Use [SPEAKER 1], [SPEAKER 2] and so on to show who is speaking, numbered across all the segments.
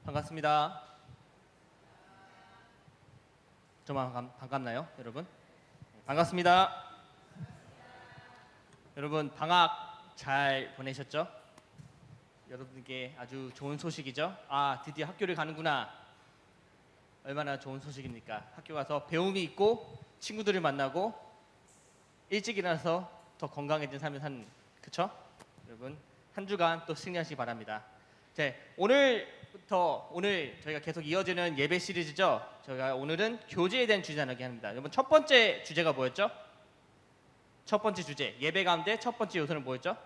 [SPEAKER 1] 반갑습니다. 저만 반갑나요, 여러분? 반갑습니다. 여러분 방학 잘 보내셨죠? 여러분께 아주 좋은 소식이죠? 드디어 학교를 가는구나. 얼마나 좋은 소식입니까? 학교 가서 배움이 있고 친구들을 만나고 일찍 일어나서 더 건강해진 삶을 사는, 그쵸? 여러분 한 주간 또 승리하시기 바랍니다. 오늘 저희가 계속 이어지는 예배 시리즈죠. 저희가 오늘은 교제에 대한 주제 나누기 합니다. 여러분 첫 번째 주제가 뭐였죠? 첫 번째 주제, 예배 가운데 첫 번째 요소는 뭐였죠?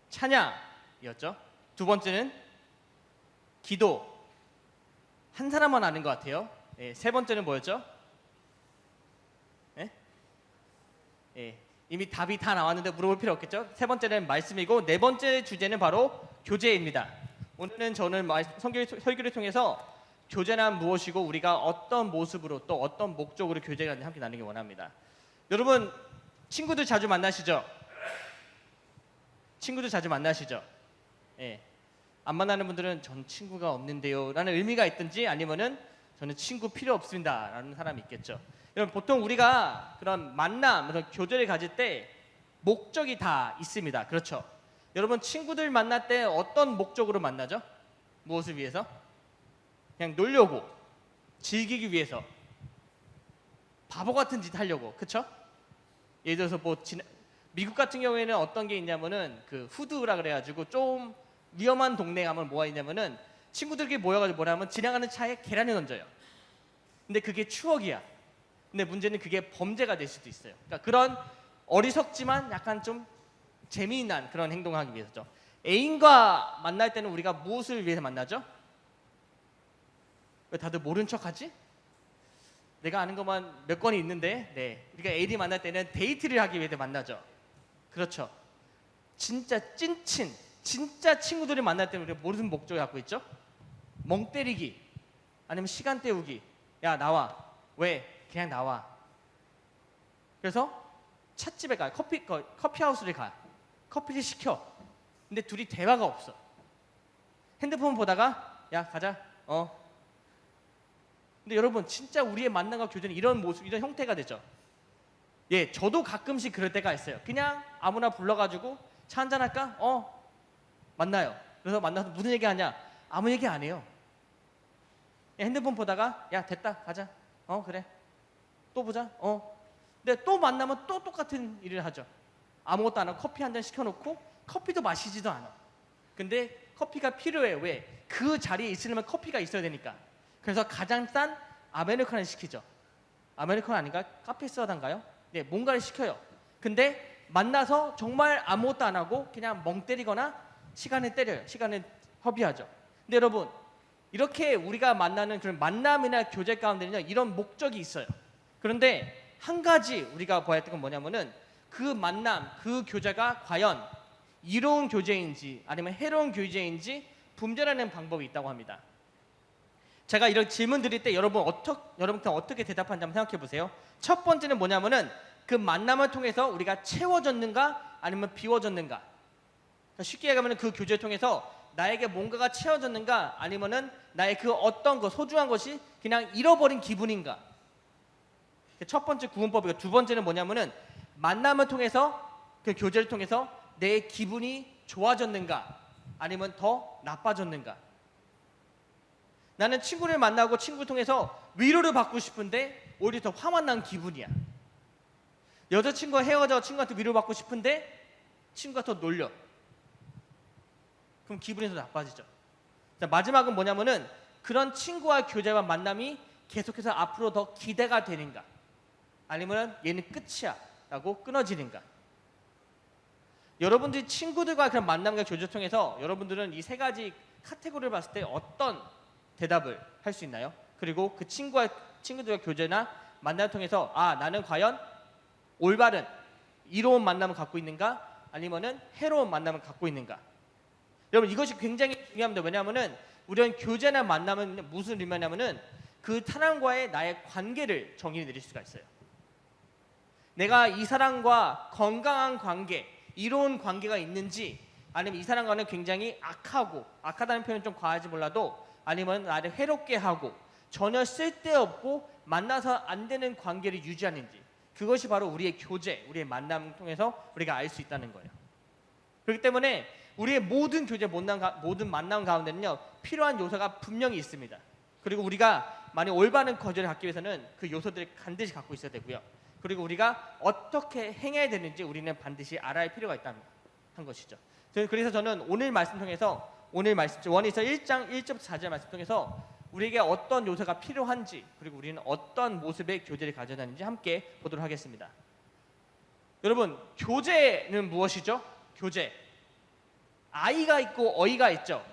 [SPEAKER 1] 찬양이었죠. 두 번째는 기도. 한 사람만 아는 것 같아요. 세 번째는 뭐였죠? 이미 답이 다 나왔는데 물어볼 필요 없겠죠? 세 번째는 말씀이고, 네 번째 주제는 바로 교제입니다. 오늘은 저는 설교를 통해서 교제란 무엇이고 우리가 어떤 모습으로 또 어떤 목적으로 교제가 함께 나누기 원합니다. 여러분 친구들 자주 만나시죠? 친구들 자주 만나시죠? 안 만나는 분들은 전 친구가 없는데요 라는 의미가 있든지, 아니면은 저는 친구 필요 없습니다 라는 사람이 있겠죠. 여러분 보통 우리가 그런 만남, 그런 교제를 가질 때 목적이 다 있습니다. 그렇죠? 여러분 친구들 만날 때 어떤 목적으로 만나죠? 무엇을 위해서? 그냥 놀려고, 즐기기 위해서, 바보 같은 짓 하려고, 그쵸? 예를 들어서 미국 같은 경우에는 어떤 게 있냐면은 그 후드라 그래가지고 좀 위험한 동네 가면 뭐가 있냐면은 친구들끼리 모여가지고 뭐라면 지나가는 차에 계란을 던져요. 근데 그게 추억이야. 근데 문제는 그게 범죄가 될 수도 있어요. 그러니까 그런 어리석지만 약간 좀 재미난 그런 행동을 하기 위해서죠. 애인과 만날 때는 우리가 무엇을 위해서 만나죠? 왜 다들 모른 척하지? 내가 아는 것만 몇 건이 있는데, 우리가 애인이 만날 때는 데이트를 하기 위해서 만나죠. 그렇죠. 진짜 찐친, 진짜 친구들이 만날 때는 우리가 무슨 목적을 갖고 있죠? 멍 때리기, 아니면 시간 때우기. 야 나와. 왜? 그냥 나와. 그래서 찻집에 가, 커피하우스를 가, 커피를 시켜. 근데 둘이 대화가 없어. 핸드폰 보다가 야 가자. 근데 여러분 진짜 우리의 만남과 교제는 이런 모습, 이런 형태가 되죠. 저도 가끔씩 그럴 때가 있어요. 그냥 아무나 불러가지고 차 한잔 할까? 만나요. 그래서 만나서 무슨 얘기 하냐? 아무 얘기 안 해요. 핸드폰 보다가 야 됐다 가자. 그래. 또 보자. 근데 또 만나면 또 똑같은 일을 하죠. 아무것도 안 하고 커피 한 잔 시켜놓고 커피도 마시지도 않아. 근데 커피가 필요해. 왜? 그 자리에 있으려면 커피가 있어야 되니까. 그래서 가장 싼 아메리카노를 시키죠. 아메리카노 아닌가? 카페소다인가요? 뭔가를 시켜요. 근데 만나서 정말 아무것도 안 하고 그냥 멍 때리거나 시간을 때려요. 시간을 허비하죠. 근데 여러분 이렇게 우리가 만나는 그런 만남이나 교제 가운데는요, 이런 목적이 있어요. 그런데 한 가지 우리가 봐야 할 건 뭐냐면은 그 만남, 그 교제가 과연 이로운 교제인지 아니면 해로운 교제인지 분별하는 방법이 있다고 합니다. 제가 이런 질문 드릴 때 여러분한테 어떻게 대답하는지 한번 생각해 보세요. 첫 번째는 뭐냐면은 그 만남을 통해서 우리가 채워졌는가 아니면 비워졌는가. 그러니까 쉽게 얘기하면 그 교제를 통해서 나에게 뭔가가 채워졌는가 아니면은 나의 그 어떤 것, 소중한 것이 그냥 잃어버린 기분인가. 첫 번째 구분법이고, 두 번째는 뭐냐면은 만남을 통해서, 그 교제를 통해서 내 기분이 좋아졌는가 아니면 더 나빠졌는가. 나는 친구를 만나고 친구를 통해서 위로를 받고 싶은데 오히려 더 화만 난 기분이야. 여자친구와 헤어져 친구한테 위로받고 싶은데 친구가 더 놀려. 그럼 기분이 더 나빠지죠. 자, 마지막은 뭐냐면은 그런 친구와 교제와 만남이 계속해서 앞으로 더 기대가 되는가 아니면 얘는 끝이야 라고 끊어지는가. 여러분들이 친구들과 그런 만남과 교제를 통해서 여러분들은 이 세 가지 카테고리를 봤을 때 어떤 대답을 할 수 있나요? 그리고 그 친구들과 교제나 만남을 통해서 나는 과연 올바른 이로운 만남을 갖고 있는가 아니면은 해로운 만남을 갖고 있는가. 여러분 이것이 굉장히 중요합니다. 왜냐하면은 우리는 교제나 만남은 무슨 의미냐면은 그 사람과의 나의 관계를 정의 내릴 수가 있어요. 내가 이 사람과 건강한 관계, 이로운 관계가 있는지, 아니면 이 사람과는 굉장히 악하다는 표현은 좀 과하지 몰라도 아니면 나를 해롭게 하고 전혀 쓸데없고 만나서 안 되는 관계를 유지하는지, 그것이 바로 우리의 교제, 우리의 만남을 통해서 우리가 알 수 있다는 거예요. 그렇기 때문에 우리의 모든 교제, 모든 만남 가운데는요, 필요한 요소가 분명히 있습니다. 그리고 우리가 만약 올바른 거절을 갖기 위해서는 그 요소들을 반드시 갖고 있어야 되고요. 그리고 우리가 어떻게 행해야 되는지 우리는 반드시 알아야 할 필요가 있다는 한 것이죠. 그래서 저는 오늘 말씀 통해서, 오늘 말씀 원에서 1장 1절부터 4절 말씀 통해서 우리에게 어떤 요소가 필요한지, 그리고 우리는 어떤 모습의 교제를 가져야 하는지 함께 보도록 하겠습니다. 여러분, 교제는 무엇이죠? 교제. 아이가 있고 어이가 있죠.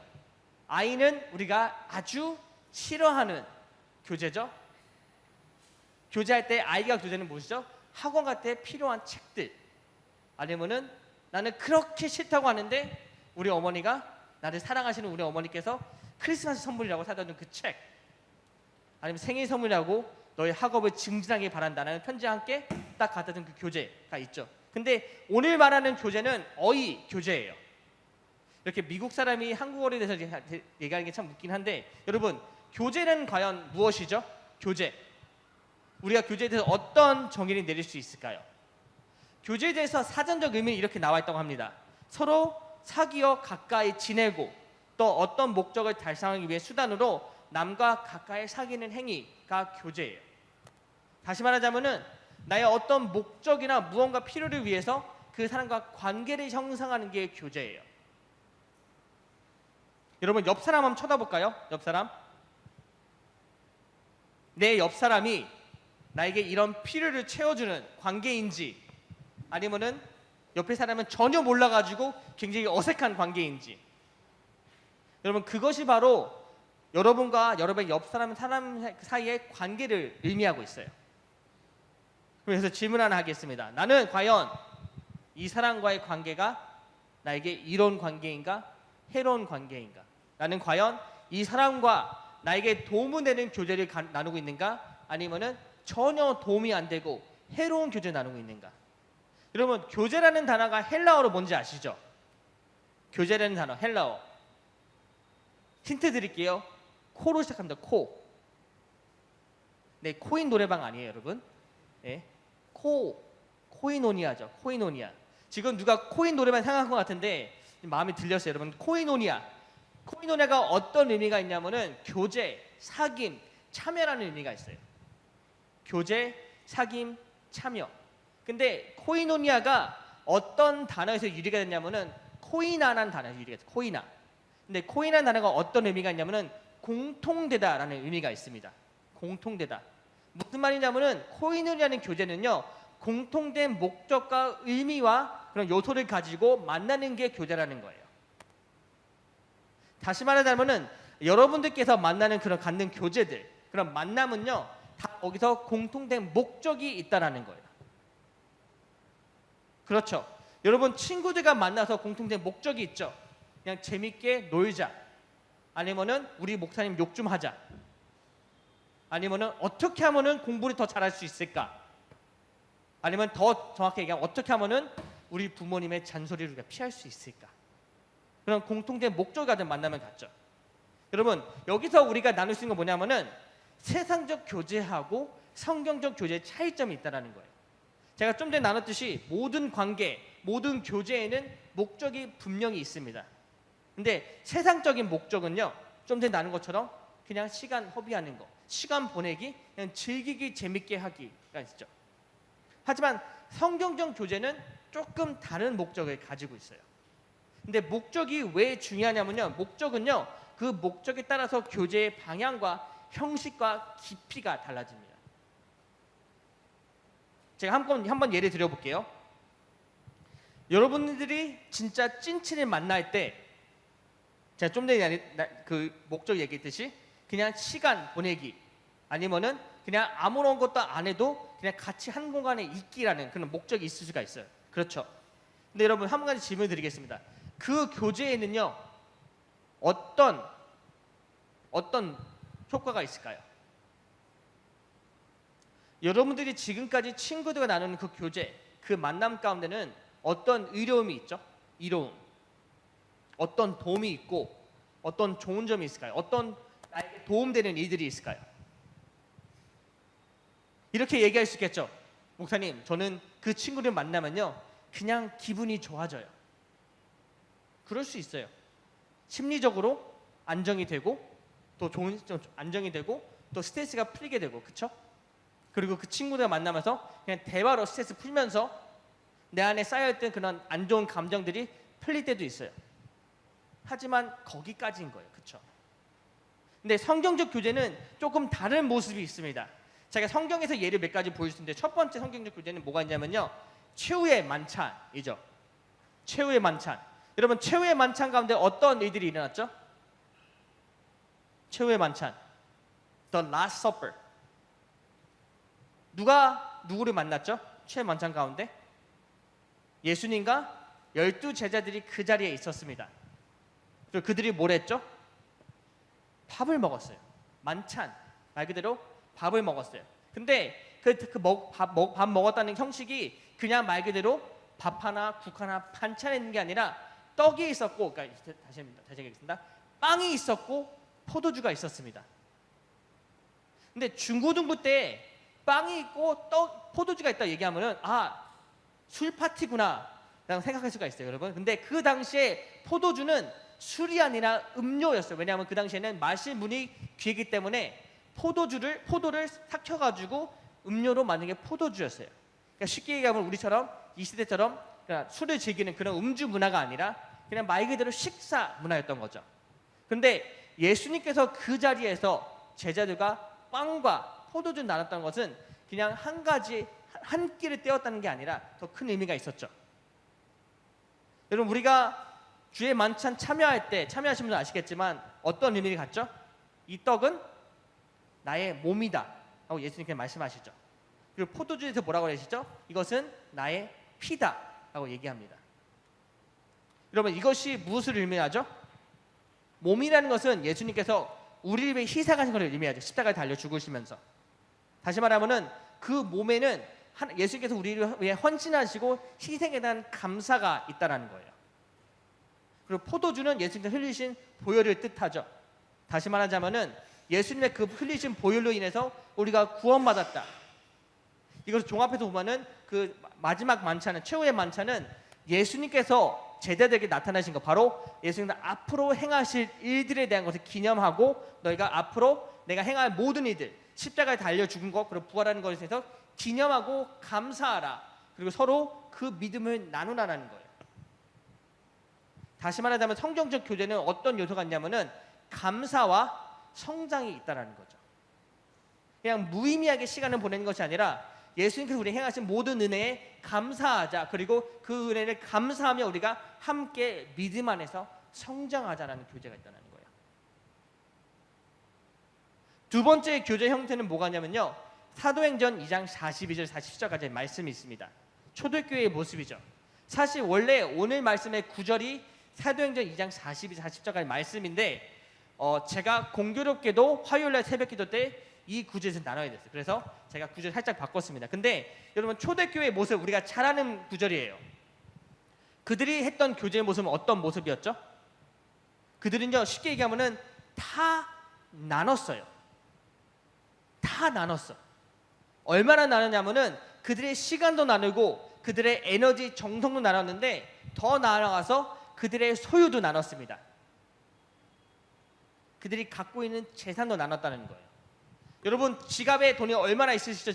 [SPEAKER 1] 아이는 우리가 아주 싫어하는 교제죠. 교제할 때 아이가 교제는 무엇이죠? 학원 갈 때 필요한 책들, 아니면은 나는 그렇게 싫다고 하는데 우리 어머니가, 나를 사랑하시는 우리 어머니께서 크리스마스 선물이라고 사다 준 그 책, 아니면 생일 선물이라고 너의 학업을 증진하길 바란다라는 편지와 함께 딱 갖다 준 그 교제가 있죠. 근데 오늘 말하는 교제는 어이 교제예요. 이렇게 미국 사람이 한국어에 대해서 얘기하는 게 참 웃긴 한데, 여러분, 교제는 과연 무엇이죠? 교제. 우리가 교제에 대해서 어떤 정의를 내릴 수 있을까요? 교제에 대해서 사전적 의미는 이렇게 나와 있다고 합니다. 서로 사귀어 가까이 지내고 또 어떤 목적을 달성하기 위해 수단으로 남과 가까이 사귀는 행위가 교제예요. 다시 말하자면은 나의 어떤 목적이나 무언가 필요를 위해서 그 사람과 관계를 형성하는 게 교제예요. 여러분, 옆 사람 한번 쳐다볼까요? 옆 사람. 내 옆 사람이 나에게 이런 필요를 채워주는 관계인지, 아니면은 옆에 사람은 전혀 몰라가지고 굉장히 어색한 관계인지, 여러분, 그것이 바로 여러분과 여러분의 옆 사람 사이의 관계를 의미하고 있어요. 그래서 질문 하나 하겠습니다. 나는 과연 이 사람과의 관계가 나에게 이로운 관계인가, 해로운 관계인가? 나는 과연 이 사람과 나에게 도움을 되는 교제를 나누고 있는가, 아니면은 전혀 도움이 안 되고 해로운 교제를 나누고 있는가? 여러분, 교제라는 단어가 헬라어로 뭔지 아시죠? 교제라는 단어, 헬라어. 힌트 드릴게요. 코로 시작합니다. 코. 네, 코인 노래방 아니에요, 여러분? 네, 코이노니아죠. 코이노니아. 지금 누가 코인 노래방 생각한 것 같은데 마음에 들렸어요, 여러분. 코이노니아가 어떤 의미가 있냐면은 교제, 사귐, 참여라는 의미가 있어요. 교제, 사귐, 참여. 근데 코이노니아가 어떤 단어에서 유래가 됐냐면은 코이나라는 단어에서 유래가 됐어요. 코이나. 근데 코이나라는 단어가 어떤 의미가 있냐면은 공통되다라는 의미가 있습니다. 공통되다. 무슨 말이냐면은 코이노니아는 교제는요, 공통된 목적과 의미와 그런 요소를 가지고 만나는 게 교제라는 거예요. 다시 말하자면은 여러분들께서 만나는 그런 갖는 교제들, 그런 만남은요, 다 거기서 공통된 목적이 있다라는 거예요. 그렇죠. 여러분, 친구들과 만나서 공통된 목적이 있죠. 그냥 재밌게 놀자, 아니면은 우리 목사님 욕 좀 하자, 아니면은 어떻게 하면은 공부를 더 잘할 수 있을까, 아니면 더 정확히 얘기하면 어떻게 하면은 우리 부모님의 잔소리를 우리가 피할 수 있을까. 그런 공통된 목적을 가진 만남을 갖죠. 여러분, 여기서 우리가 나눌 수 있는 건 뭐냐면은 세상적 교제하고 성경적 교제의 차이점이 있다는 거예요. 제가 좀 전에 나눴듯이 모든 관계, 모든 교제에는 목적이 분명히 있습니다. 근데 세상적인 목적은요, 좀 전에 나눈 것처럼 그냥 시간 허비하는 거, 시간 보내기, 그냥 즐기기, 재밌게 하기가 있죠. 하지만 성경적 교제는 조금 다른 목적을 가지고 있어요. 근데 목적이 왜 중요하냐면요, 목적은요, 그 목적에 따라서 교제의 방향과 형식과 깊이가 달라집니다. 제가 한번 예를 들어볼게요. 여러분들이 진짜 찐친을 만날 때, 제가 좀 전에 그 목적 얘기했듯이 그냥 시간 보내기, 아니면은 그냥 아무런 것도 안 해도 그냥 같이 한 공간에 있기라는 그런 목적이 있을 수가 있어요. 그렇죠. 근데 여러분, 한 가지 질문을 드리겠습니다. 그 교제에는요, 어떤 효과가 있을까요? 여러분들이 지금까지 친구들과 나누는 그 교제, 그 만남 가운데는 어떤 의로움이 있죠? 이로움. 어떤 도움이 있고 어떤 좋은 점이 있을까요? 어떤 나에게 도움되는 일들이 있을까요? 이렇게 얘기할 수 있겠죠. 목사님, 저는 그 친구를 만나면요 그냥 기분이 좋아져요. 그럴 수 있어요. 심리적으로 안정이 되고 또 좋은 안정이 되고 또 스트레스가 풀리게 되고, 그렇죠? 그리고 그 친구들 만나면서 그냥 대화로 스트레스 풀면서 내 안에 쌓여있던 그런 안 좋은 감정들이 풀릴 때도 있어요. 하지만 거기까지인 거예요, 그렇죠? 근데 성경적 교제는 조금 다른 모습이 있습니다. 제가 성경에서 예를 몇 가지 보여줄 텐데, 첫 번째 성경적 교제는 뭐가 있냐면요, 최후의 만찬이죠. 최후의 만찬. 여러분, 최후의 만찬 가운데 어떤 일들이 일어났죠? 최후의 만찬, The Last Supper. 누가 누구를 만났죠? 최후의 만찬 가운데 예수님과 12제자들이 그 자리에 있었습니다. 그리고 그들이 뭘 했죠? 밥을 먹었어요. 만찬, 말 그대로 밥을 먹었어요. 근데 밥 먹었다는 형식이 그냥 말 그대로 밥 하나, 국 하나, 반찬이 있는 게 아니라 떡이 있었고, 그러니까 다시 얘기하겠습니다. 빵이 있었고 포도주가 있었습니다. 근데 중고등부 때 빵이 있고 포도주가 있다 얘기하면은 술 파티구나 라고 생각할 수가 있어요, 여러분. 근데 그 당시에 포도주는 술이 아니라 음료였어요. 왜냐하면 그 당시에는 마실 문이 귀했기 때문에 포도를 삭혀가지고 음료로 만든 게 포도주였어요. 그러니까 쉽게 얘기하면 우리처럼 이 시대처럼 그러니까 술을 즐기는 그런 음주 문화가 아니라 그냥 말 그대로 식사 문화였던 거죠. 근데 예수님께서 그 자리에서 제자들과 빵과 포도주 나눴던 것은 그냥 한 끼를 때웠다는 게 아니라 더 큰 의미가 있었죠. 여러분, 우리가 주의 만찬 참여하신 분들 아시겠지만 어떤 의미를 갖죠? 이 떡은 나의 몸이다 라고 예수님께서 말씀하시죠. 그리고 포도주에서 뭐라고 그러시죠? 이것은 나의 피다 라고 얘기합니다. 여러분, 이것이 무엇을 의미하죠? 몸이라는 것은 예수님께서 우리를 위해 희생하신 것을 의미하죠. 십자가에 달려 죽으시면서. 다시 말하면은 그 몸에는 예수님께서 우리를 위해 헌신하시고 희생에 대한 감사가 있다는 거예요. 그리고 포도주는 예수님께서 흘리신 보혈을 뜻하죠. 다시 말하자면은 예수님의 그 흘리신 보혈로 인해서 우리가 구원받았다. 이것을 종합해서 보면은 그 마지막 만찬은, 최후의 만찬은 예수님께서 제자들에게 나타나신 것, 바로 예수님은 앞으로 행하실 일들에 대한 것을 기념하고 너희가 앞으로 내가 행할 모든 일들, 십자가에 달려 죽은 것, 그리고 부활하는 것에 대해서 기념하고 감사하라. 그리고 서로 그 믿음을 나누라는 거예요. 다시 말하자면 성경적 교제는 어떤 요소가 있냐면은 감사와 성장이 있다라는 거죠. 그냥 무의미하게 시간을 보내는 것이 아니라 예수님께서 우리 행하신 모든 은혜에 감사하자. 그리고 그 은혜를 감사하며 우리가 함께 믿음 안에서 성장하자라는 교제가 있다는 거예요. 두 번째 교제 형태는 뭐가 있냐면요, 사도행전 2장 42절 47절까지 말씀이 있습니다. 초대교회의 모습이죠. 사실 원래 오늘 말씀의 구절이 사도행전 2장 42, 40절까지 말씀인데 제가 공교롭게도 화요일날 새벽기도 때 이 구절에서 나눠야 됐어요. 그래서 제가 구절 살짝 바꿨습니다. 근데 여러분, 초대교회의 모습 우리가 잘 아는 구절이에요. 그들이 했던 교제의 모습은 어떤 모습이었죠? 그들은요, 쉽게 얘기하면은 다 나눴어요. 다 나눴어. 얼마나 나눴냐면은 그들의 시간도 나누고 그들의 에너지, 정성도 나눴는데 더 나아가서 그들의 소유도 나눴습니다. 그들이 갖고 있는 재산도 나눴다는 거예요. 여러분, 지갑에 돈이 얼마나 있으시죠?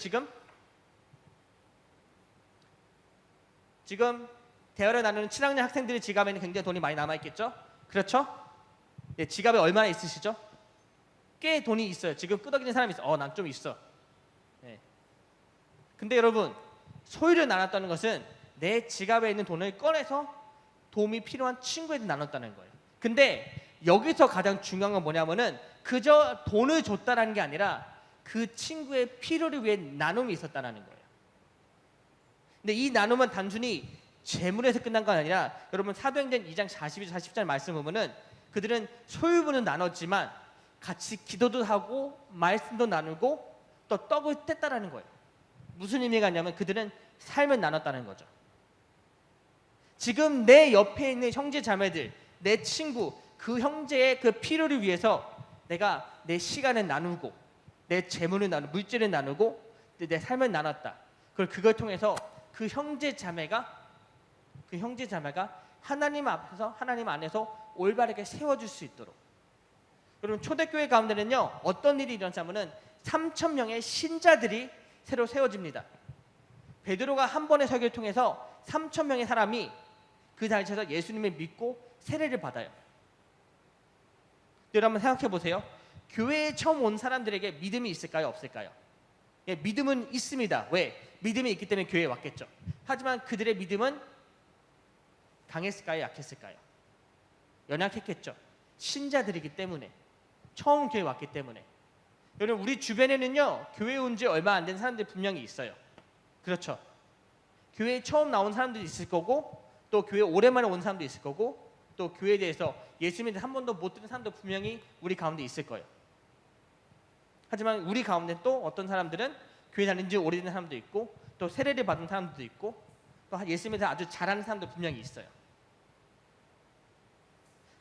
[SPEAKER 1] 지금 대화를 나누는 7학년 학생들의 지갑에는 굉장히 돈이 많이 남아있겠죠? 그렇죠? 네, 지갑에 얼마나 있으시죠? 꽤 돈이 있어요. 지금 끄덕이는 사람이 있어. 난 좀 있어. 네. 근데 여러분, 소유를 나눴다는 것은 내 지갑에 있는 돈을 꺼내서 도움이 필요한 친구에게 나눴다는 거예요. 근데 여기서 가장 중요한 건 뭐냐면은 그저 돈을 줬다라는 게 아니라 그 친구의 필요를 위해 나눔이 있었다는 거예요. 근데 이 나눔은 단순히 재물에서 끝난 건 아니라, 여러분 사도행전 2장 42절 40절 말씀 보면은 그들은 소유분은 나눴지만 같이 기도도 하고 말씀도 나누고 또 떡을 뗐다라는 거예요. 무슨 의미가 있냐면 그들은 삶을 나눴다는 거죠. 지금 내 옆에 있는 형제 자매들, 내 친구, 그 형제의 그 필요를 위해서 내가 내 시간을 나누고 내 재물을 나누고 물질을 나누고 내 삶을 나눴다. 그걸 통해서 그 형제 자매가 하나님 앞에서 하나님 안에서 올바르게 세워줄 수 있도록. 여러분 초대교회 가운데는요 어떤 일이 일어나냐면은 3,000명의 신자들이 새로 세워집니다. 베드로가 한 번의 설교를 통해서 3,000명의 사람이 그 자리에서 예수님을 믿고 세례를 받아요. 여러분 한번 생각해 보세요. 교회에 처음 온 사람들에게 믿음이 있을까요? 없을까요? 예, 믿음은 있습니다. 왜? 믿음이 있기 때문에 교회에 왔겠죠. 하지만 그들의 믿음은 강했을까요? 약했을까요? 연약했겠죠. 신자들이기 때문에, 처음 교회에 왔기 때문에. 여러분 우리 주변에는요 교회에 온 지 얼마 안 된 사람들이 분명히 있어요. 그렇죠. 교회에 처음 나온 사람들이 있을 거고, 또 교회에 오랜만에 온 사람도 있을 거고, 또 교회에 대해서 예수님을 한 번도 못 들은 사람도 분명히 우리 가운데 있을 거예요. 하지만 우리 가운데 또 어떤 사람들은 교회 다닌 지 오래된 사람도 있고, 또 세례를 받은 사람도 있고, 또 예수님에 대해 아주 잘하는 사람도 분명히 있어요.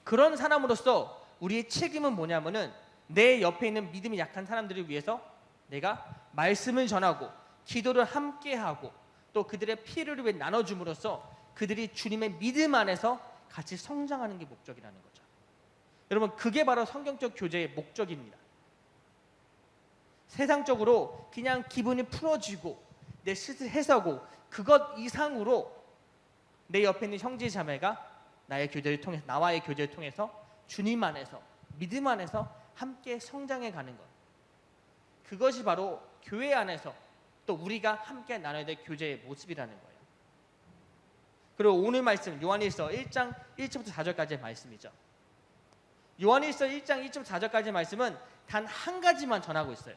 [SPEAKER 1] 그런 사람으로서 우리의 책임은 뭐냐면은 내 옆에 있는 믿음이 약한 사람들을 위해서 내가 말씀을 전하고 기도를 함께하고 또 그들의 필요를 위해 나눠줌으로써 그들이 주님의 믿음 안에서 같이 성장하는 게 목적이라는 거죠. 여러분 그게 바로 성경적 교제의 목적입니다. 세상적으로 그냥 기분이 풀어지고 내 스스로 해서고 그것 이상으로 내 옆에 있는 형제 자매가 나와의 교제를 통해서 주님 안에서 믿음 안에서 함께 성장해 가는 것. 그것이 바로 교회 안에서 또 우리가 함께 나눠야 될 교제의 모습이라는 거예요. 그리고 오늘 말씀 요한일서 1장 1절부터 4절까지의 말씀이죠. 요한일서 1장 1절부터 4절까지의 말씀은 단 한 가지만 전하고 있어요.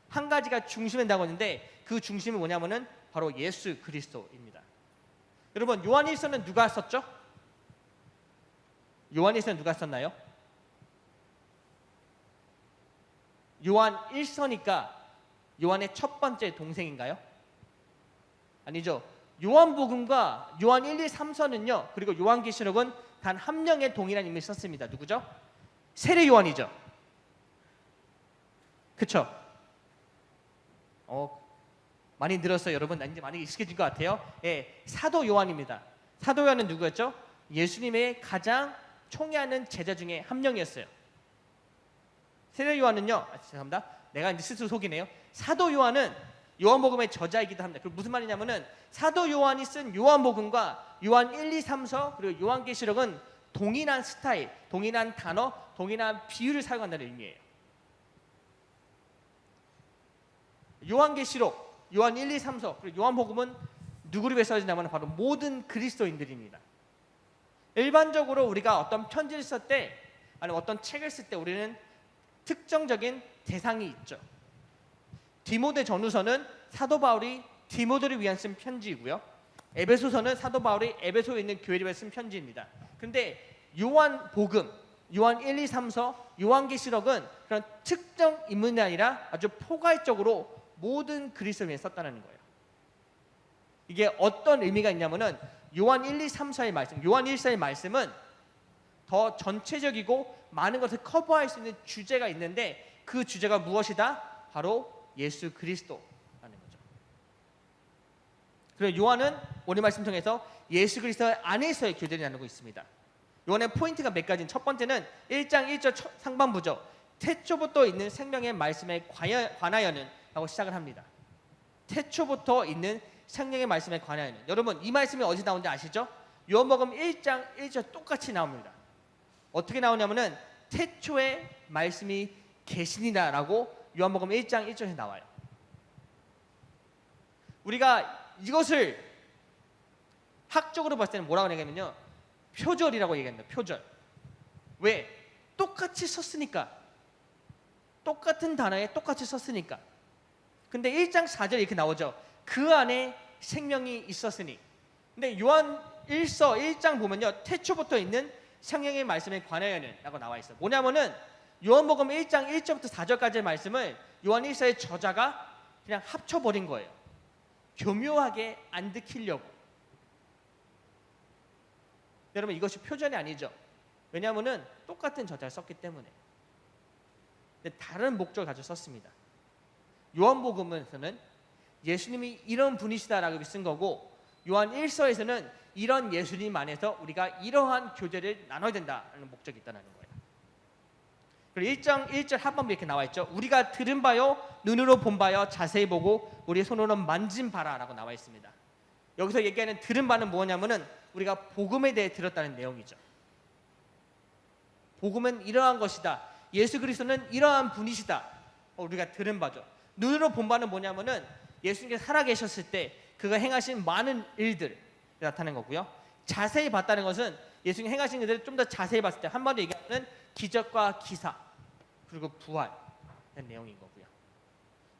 [SPEAKER 1] 한 가지가 중심에 나오고 있는데 그 중심이 뭐냐면은 바로 예수 그리스도입니다. 여러분 요한일서는 누가 썼죠? 요한일서는 누가 썼나요? 요한 1서니까 요한의 첫 번째 동생인가요? 아니죠. 요한복음과 요한 1, 2, 3서는요. 그리고 요한계시록은 단 한 명의 동일한 인물이 썼습니다. 누구죠? 세례 요한이죠. 그쵸? 많이 들었어요. 여러분 이제 많이 익숙해진 것 같아요. 예, 사도 요한입니다. 사도 요한은 누구였죠? 예수님의 가장 총애하는 제자 중에 한 명이었어요. 세례 요한은요, 죄송합니다. 내가 이제 스스로 속이네요. 사도 요한은 요한복음의 저자이기도 합니다. 그 무슨 말이냐면은 사도 요한이 쓴 요한복음과 요한 1, 2, 3서 그리고 요한계시록은 동일한 스타일, 동일한 단어, 동일한 비유를 사용한다는 의미예요. 요한계시록, 요한 1, 2, 3서 그리고 요한복음은 누구를 위해 써지냐면 바로 모든 그리스도인들입니다. 일반적으로 우리가 어떤 편지를 쓸 때 아니면 어떤 책을 쓸 때 우리는 특정적인 대상이 있죠. 디모데 전후서는 사도 바울이 디모데를 위한 쓴 편지이고요. 에베소서는 사도 바울이 에베소에 있는 교회를 위해 쓴 편지입니다. 그런데 요한복음, 요한 1, 2, 3서, 요한계시록은 그런 특정 인물이 아니라 아주 포괄적으로 모든 그리스도를 위해 썼다는 거예요. 이게 어떤 의미가 있냐면은 요한 1, 2, 3서의 말씀, 요한 1서의 말씀은 더 전체적이고 많은 것을 커버할 수 있는 주제가 있는데 그 주제가 무엇이다? 바로 예수 그리스도라는 거죠. 그리고 요한은 오늘 말씀 통해서 예수 그리스도 안에서의 교제를 나누고 있습니다. 요한의 포인트가 몇 가지는 첫 번째는 1장 1절 상반부죠. 태초부터 있는 생명의 말씀에 관하여는 라고 시작을 합니다. 태초부터 있는 생명의 말씀에 관하여는. 여러분 이 말씀이 어디서 나오는지 아시죠? 요한복음 1장 1절 똑같이 나옵니다. 어떻게 나오냐면은 태초에 말씀이 계시니라라고 요한복음 1장 1절에 나와요. 우리가 이것을 학적으로 봤을 때는 뭐라고 얘기하면요, 표절이라고 얘기합니다. 표절. 왜? 똑같이 썼으니까. 똑같은 단어에 똑같이 썼으니까. 근데 1장 4절에 이렇게 나오죠. 그 안에 생명이 있었으니. 근데 요한 1서 1장 보면요, 태초부터 있는 성령의 말씀에 관하여는 라고 나와 있어요. 뭐냐면은 요한복음 1장 1절부터 4절까지의 말씀을 요한 1서의 저자가 그냥 합쳐버린 거예요. 교묘하게 안 듣기려고. 여러분 이것이 표절이 아니죠. 왜냐하면은 똑같은 저자를 썼기 때문에. 근데 다른 목적을 가지고 썼습니다. 요한복음에서는 예수님이 이런 분이시다라고 쓴 거고, 요한 1서에서는 이런 예수님 안에서 우리가 이러한 교제를 나눠야 된다는 목적이 있다는 거예요. 그리고 1장 1절 하반부에 이렇게 나와 있죠. 우리가 들은 바요, 눈으로 본 바요, 자세히 보고 우리의 손으로 만진 바라라고 나와 있습니다. 여기서 얘기하는 들은 바는 뭐냐면은 우리가 복음에 대해 들었다는 내용이죠. 복음은 이러한 것이다. 예수 그리스도는 이러한 분이시다. 우리가 들은 바죠. 눈으로 본 바는 뭐냐면은 예수님께서 살아계셨을 때 그가 행하신 많은 일들 나타낸 거고요. 자세히 봤다는 것은 예수님 행하신 일들을 좀 더 자세히 봤을 때 한마디로 얘기하면 기적과 기사 그리고 부활 이런 내용인 거고요.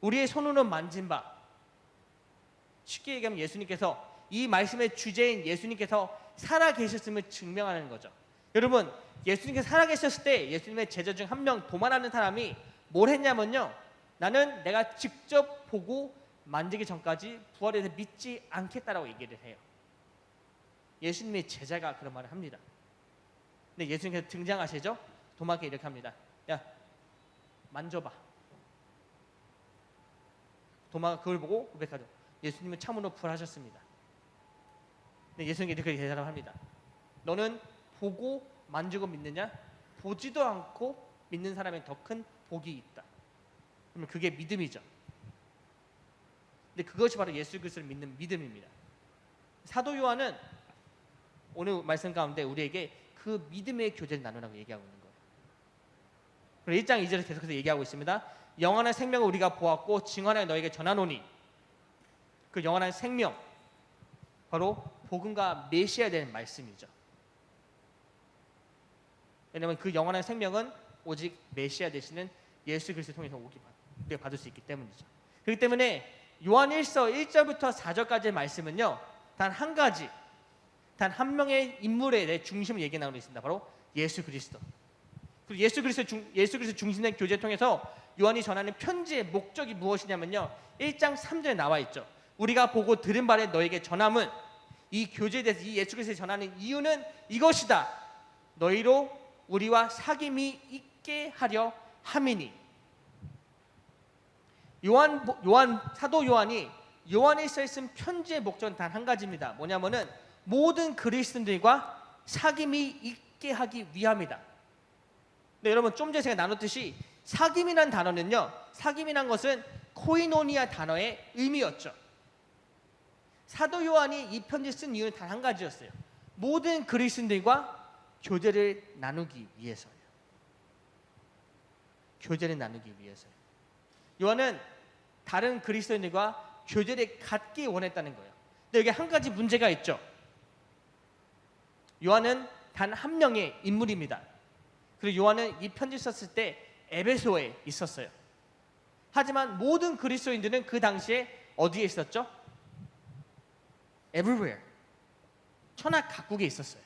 [SPEAKER 1] 우리의 손으로 만진 바, 쉽게 얘기하면 예수님께서 이 말씀의 주제인 예수님께서 살아계셨음을 증명하는 거죠. 여러분, 예수님께서 살아계셨을 때 예수님의 제자 중 한 명 도마라는 사람이 뭘 했냐면요, 나는 내가 직접 보고 만지기 전까지 부활에 대해서 믿지 않겠다라고 얘기를 해요. 예수님의 제자가 그런 말을 합니다. 근데 예수님께서 등장하시죠? 도마에게 이렇게 합니다. 야, 만져봐. 도마가 그걸 보고 고백하죠. 예수님은 참으로 부활하셨습니다. 근데 예수님이 이렇게 대답을 합니다. 너는 보고 만지고 믿느냐? 보지도 않고 믿는 사람에 더 큰 복이 있다. 그러면 그게 믿음이죠. 근데 그것이 바로 예수 그리스도를 믿는 믿음입니다. 사도 요한은 오늘 말씀 가운데 우리에게 그 믿음의 교제를 나누라고 얘기하고 있는 거예요. 그리고 1장 2절에 계속해서 얘기하고 있습니다. 영원한 생명을 우리가 보았고 증언하여 너에게 전하노니, 그 영원한 생명 바로 복음과 메시아에 대한 말씀이죠. 왜냐하면 그 영원한 생명은 오직 메시아 되시는 예수 그리스도를 통해서 우리가 받을 수 있기 때문이죠. 그렇기 때문에 요한 1서 1절부터 4절까지의 말씀은요, 단 한 가지, 단 한 명의 인물에 대해 중심을 얘기 나누고 있습니다. 바로 예수 그리스도. 그리고 예수 그리스도 중심된 교제를 통해서 요한이 전하는 편지의 목적이 무엇이냐면요, 1장 3절에 나와 있죠. 우리가 보고 들은 바를 너에게 전함은, 이 교제에 대해서 이 예수 그리스도에 전하는 이유는 이것이다. 너희로 우리와 사귐이 있게 하려 함이니. 사도 요한이 요한에 써있은 편지의 목적은 단 한 가지입니다. 뭐냐면은 모든 그리스도인들과 사귐이 있게 하기 위함이다. 근데 여러분, 좀 전에 제가 나눴듯이 사귐이란 단어는요, 사귐이란 것은 코이노니아 단어의 의미였죠. 사도 요한이 이 편지 쓴 이유는 단 한 가지였어요. 모든 그리스도인들과 교제를 나누기 위해서예요. 교제를 나누기 위해서요. 요한은 다른 그리스도인들과 교제를 갖기 원했다는 거예요. 근데 여기 한 가지 문제가 있죠. 요한은 단 한 명의 인물입니다. 그리고 요한은 이 편지 썼을 때 에베소에 있었어요. 하지만 모든 그리스도인들은 그 당시에 어디에 있었죠? Everywhere. 천하 각국에 있었어요.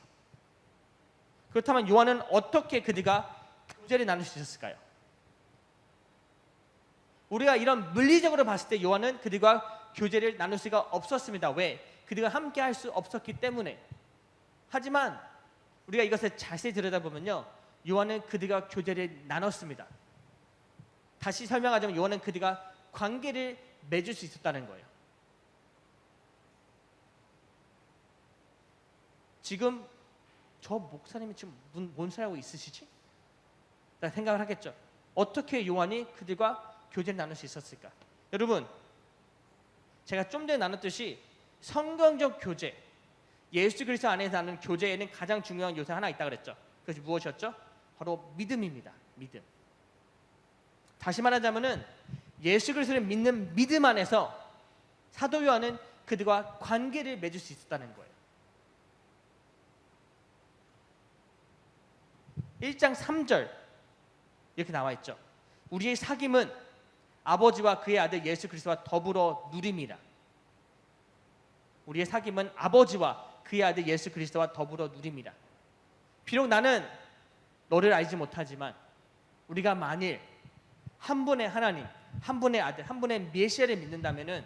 [SPEAKER 1] 그렇다면 요한은 어떻게 그들과 교제를 나눌 수 있었을까요? 우리가 이런 물리적으로 봤을 때 요한은 그들과 교제를 나눌 수가 없었습니다. 왜? 그들과 함께 할 수 없었기 때문에. 하지만 우리가 이것을 자세히 들여다보면요, 요한은 그들과 교제를 나눴습니다. 다시 설명하자면 요한은 그들과 관계를 맺을 수 있었다는 거예요. 지금 저 목사님이 지금 뭔 소리 하고 있으시지? 라는 생각을 하겠죠. 어떻게 요한이 그들과 교제를 나눌 수 있었을까? 여러분, 제가 좀 전에 나눴듯이 성경적 교제, 예수 그리스도 안에서 나누는 교제에는 가장 중요한 요소가 하나 있다고 그랬죠. 그것이 무엇이었죠? 바로 믿음입니다. 믿음. 다시 말하자면은 예수 그리스도를 믿는 믿음 안에서 사도 요한은 그들과 관계를 맺을 수 있었다는 거예요. 1장 3절 이렇게 나와 있죠. 우리의 사귐은 아버지와 그의 아들 예수 그리스도와 더불어 누림이라. 우리의 사귐은 아버지와 그의 아들 예수 그리스도와 더불어 누림이라. 비록 나는 너를 알지 못하지만 우리가 만일 한 분의 하나님, 한 분의 아들, 한 분의 메시아를 믿는다면은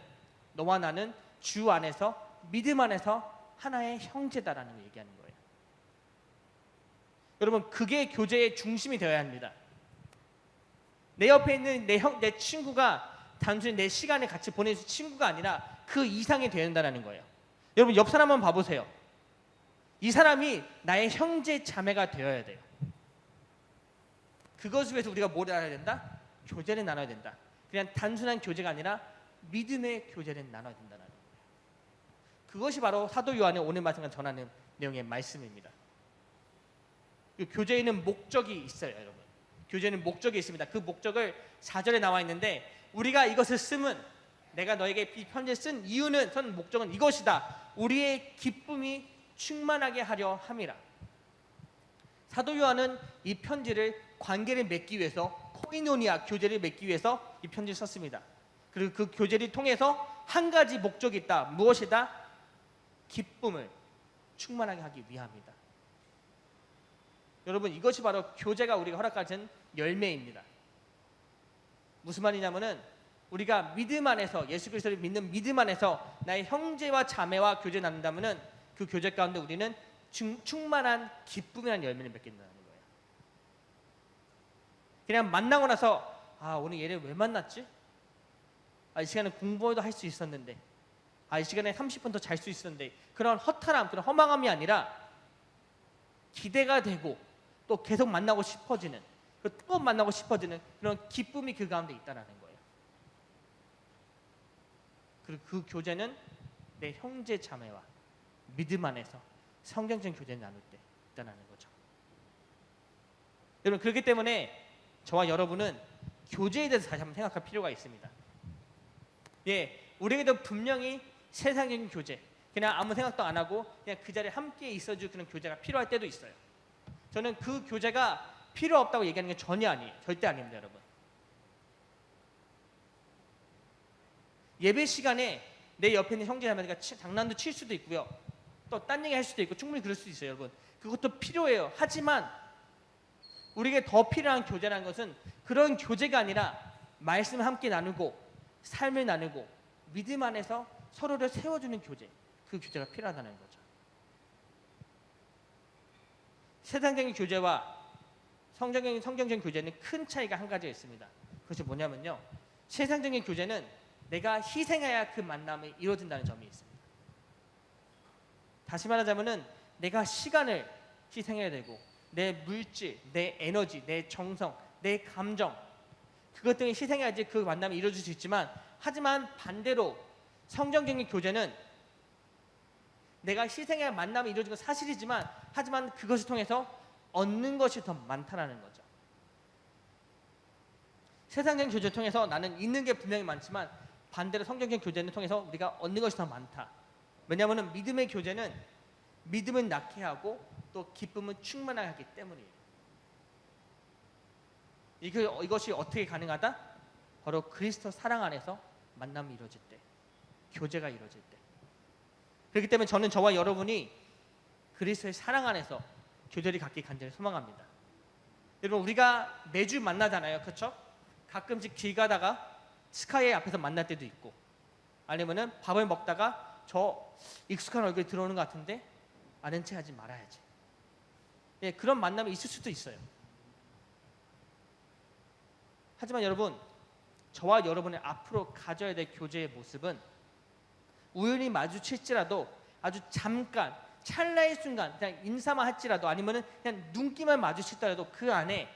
[SPEAKER 1] 너와 나는 주 안에서, 믿음 안에서 하나의 형제다라는 걸 얘기하는 거예요. 여러분, 그게 교제의 중심이 되어야 합니다. 내 옆에 있는 내 친구가 단순히 내 시간을 같이 보내는 친구가 아니라 그 이상이 되어야 된다는 거예요. 여러분, 옆 사람 한번 봐보세요. 이 사람이 나의 형제 자매가 되어야 돼요. 그것을 위해서 우리가 뭘 알아야 된다? 교제를 나눠야 된다. 그냥 단순한 교제가 아니라 믿음의 교제를 나눠야 된다는 거예요. 그것이 바로 사도 요한의 오늘 말씀과 전하는 내용의 말씀입니다. 교제에는 목적이 있어요, 여러분. 교제는 목적이 있습니다. 그 목적을 4절에 나와 있는데, 우리가 이것을 쓰면, 내가 너에게 이 편지를 쓴 이유는, 선 목적은 이것이다. 우리의 기쁨이 충만하게 하려 함이라. 사도 요한은 이 편지를 관계를 맺기 위해서, 코이노니아 교제를 맺기 위해서 이 편지를 썼습니다. 그리고 그 교제를 통해서 한 가지 목적이 있다. 무엇이다? 기쁨을 충만하게 하기 위함이다. 여러분, 이것이 바로 교제가 우리가 허락하신 열매입니다. 무슨 말이냐면은, 우리가 믿음 안에서, 예수 그리스도를 믿는 믿음 안에서 나의 형제와 자매와 교제 나눈다면은 그 교제 가운데 우리는 충만한 기쁨이라는 열매를 맺겠다는 거예요. 그냥 만나고 나서, 아, 오늘 얘를 왜 만났지? 아, 이 시간에 공부도 할 수 있었는데, 아, 이 시간에 30분 더 잘 수 있었는데, 그런 허탈함, 그런 허망함이 아니라 기대가 되고 또 계속 만나고 싶어지는, 또 만나고 싶어지는 그런 기쁨이 그 가운데 있다는 거예요. 그리고 그 교제는 내 형제 자매와 믿음 안에서 성경적인 교제를 나눌 때 있다는 거죠. 여러분, 그렇기 때문에 저와 여러분은 교제에 대해서 다시 한번 생각할 필요가 있습니다. 예, 우리에게도 분명히 세상적인 교제, 그냥 아무 생각도 안 하고 그냥 그 자리에 함께 있어줄 그런 교제가 필요할 때도 있어요. 저는 그 교제가 필요 없다고 얘기하는 게 전혀 아니에요. 절대 아닙니다, 여러분. 예배 시간에 내 옆에 있는 형제자매가 장난도 칠 수도 있고요. 또 딴 얘기 할 수도 있고 충분히 그럴 수도 있어요, 여러분. 그것도 필요해요. 하지만 우리에게 더 필요한 교제라는 것은 그런 교제가 아니라 말씀을 함께 나누고 삶을 나누고 믿음 안에서 서로를 세워주는 교제, 그 교제가 필요하다는 거죠. 세상적인 교제와 성경적인 교제는 큰 차이가 한 가지가 있습니다. 그것이 뭐냐면요, 세상적인 교제는 내가 희생해야 그 만남이 이루어진다는 점이 있습니다. 다시 말하자면은 내가 시간을 희생해야 되고, 내 물질, 내 에너지, 내 정성, 내 감정, 그것 등을 희생해야지 그 만남이 이루어질 수 있지만, 하지만 반대로 성경적인 교제는 내가 희생해야 만남이 이루어진 건 사실이지만, 하지만 그것을 통해서 얻는 것이 더 많다는 거죠. 세상적인 교제를 통해서 나는 잃는 게 분명히 많지만, 반대로 성경적인 교제를 통해서 우리가 얻는 것이 더 많다. 왜냐하면 믿음의 교제는 믿음은 낳게 하고 또 기쁨은 충만하게 하기 때문이에요. 이것이 어떻게 가능하다? 바로 그리스도 사랑 안에서 만남이 이루어질 때, 교제가 이루어질 때. 그렇기 때문에 저는 저와 여러분이 그리스도의 사랑 안에서 교제를 갖기 간절히 소망합니다. 여러분, 우리가 매주 만나잖아요, 그렇죠? 가끔씩 길 가다가 스카이 앞에서 만날 때도 있고, 아니면은 밥을 먹다가 저 익숙한 얼굴이 들어오는 것 같은데 아는 체 하지 말아야지. 예, 그런 만남이 있을 수도 있어요. 하지만 여러분, 저와 여러분의 앞으로 가져야 될 교제의 모습은 우연히 마주칠지라도 아주 잠깐, 찰나의 순간 그냥 인사만 할지라도, 아니면은 그냥 눈길만 마주치더라도 그 안에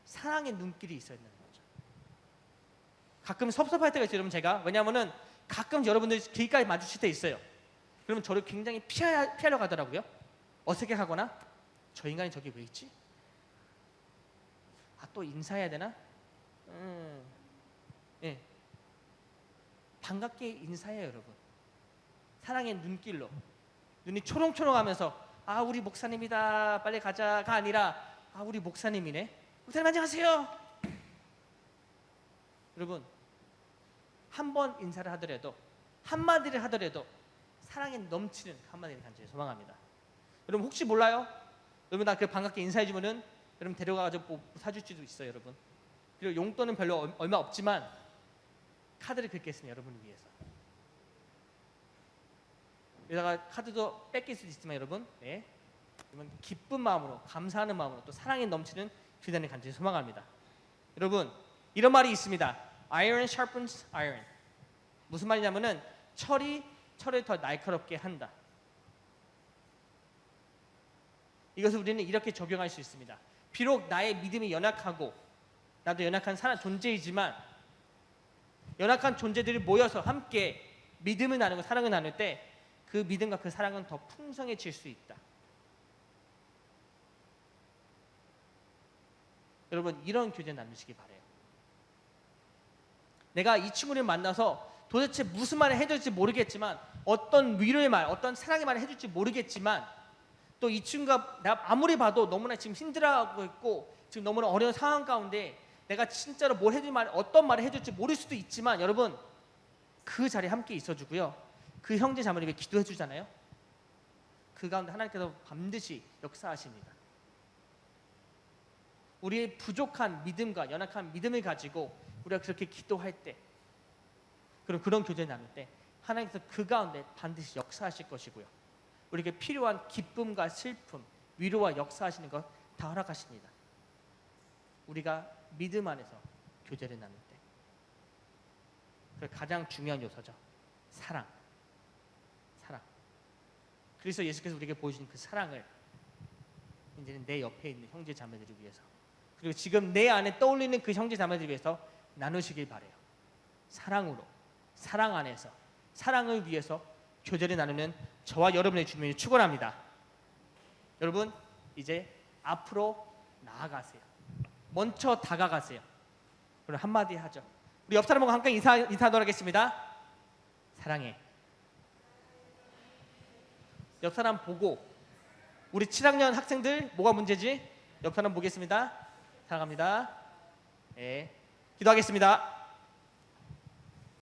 [SPEAKER 1] 사랑의 눈길이 있어야 되는 거죠. 가끔 섭섭할 때가 있어요, 여러분. 제가, 왜냐하면은 가끔 여러분들 길가에 마주칠 때 있어요. 그러면 저를 굉장히 피하려 가더라고요. 어색해하거나, 저 인간이 저기 왜 있지? 아, 또 인사해야 되나? 예, 반갑게 인사해요, 여러분. 사랑의 눈길로, 눈이 초롱초롱하면서, 아, 우리 목사님이다, 빨리 가자가 아니라, 아, 우리 목사님이네, 목사님 안녕하세요. 여러분, 한 번 인사를 하더라도, 한마디를 하더라도 사랑에 넘치는 한마디를 간절히 소망합니다. 여러분, 혹시 몰라요? 여러분, 나 그 반갑게 인사해주면은 여러분 데려가가지고 뭐 사줄지도 있어요, 여러분. 그리고 용돈은 별로 얼마 없지만 카드를 긁겠습니다, 여러분을 위해서. 여기다가 카드도 뺏길 수도 있지만 여러분, 네, 여러분 기쁜 마음으로 감사하는 마음으로 또 사랑에 넘치는 교제를 간절히 소망합니다. 여러분 이런 말이 있습니다. Iron sharpens iron. 무슨 말이냐면은 철이 철을 더 날카롭게 한다. 이것을 우리는 이렇게 적용할 수 있습니다. 비록 나의 믿음이 연약하고 나도 연약한 존재이지만 연약한 존재들이 모여서 함께 믿음을 나누고 사랑을 나눌 때 그 믿음과 그 사랑은 더 풍성해질 수 있다. 여러분 이런 교제 나누시기 바래요. 내가 이 친구를 만나서 도대체 무슨 말을 해줄지 모르겠지만 어떤 위로의 말, 어떤 사랑의 말을 해줄지 모르겠지만 또 이 친구가 나 아무리 봐도 너무나 지금 힘들어하고 있고 지금 너무나 어려운 상황 가운데 내가 진짜로 뭘 해줄 말, 어떤 말을 해줄지 모를 수도 있지만 여러분 그 자리에 함께 있어주고요. 그 형제 자매를 위해 기도해 주잖아요. 그 가운데 하나님께서 반드시 역사하십니다. 우리의 부족한 믿음과 연약한 믿음을 가지고 우리가 그렇게 기도할 때 그리고 그런 교제를 나눌 때 하나님께서 그 가운데 반드시 역사하실 것이고요. 우리에게 필요한 기쁨과 슬픔, 위로와 역사하시는 것 다 허락하십니다. 우리가 믿음 안에서 교제를 나눌 때 그 가장 중요한 요소죠. 사랑. 그래서 예수께서 우리에게 보여주신 그 사랑을 이제는 내 옆에 있는 형제 자매들을 위해서 그리고 지금 내 안에 떠올리는 그 형제 자매들을 위해서 나누시길 바래요. 사랑으로, 사랑 안에서 사랑을 위해서 교제를 나누는 저와 여러분의 주님을 축원합니다. 여러분 이제 앞으로 나아가세요. 먼저 다가가세요. 그럼 한마디 하죠. 우리 옆 사람하고 함께 인사하도록 하겠습니다. 사랑해. 옆 사람 보고 우리 7학년 학생들 뭐가 문제지? 옆 사람 보겠습니다. 사랑합니다. 네, 기도하겠습니다.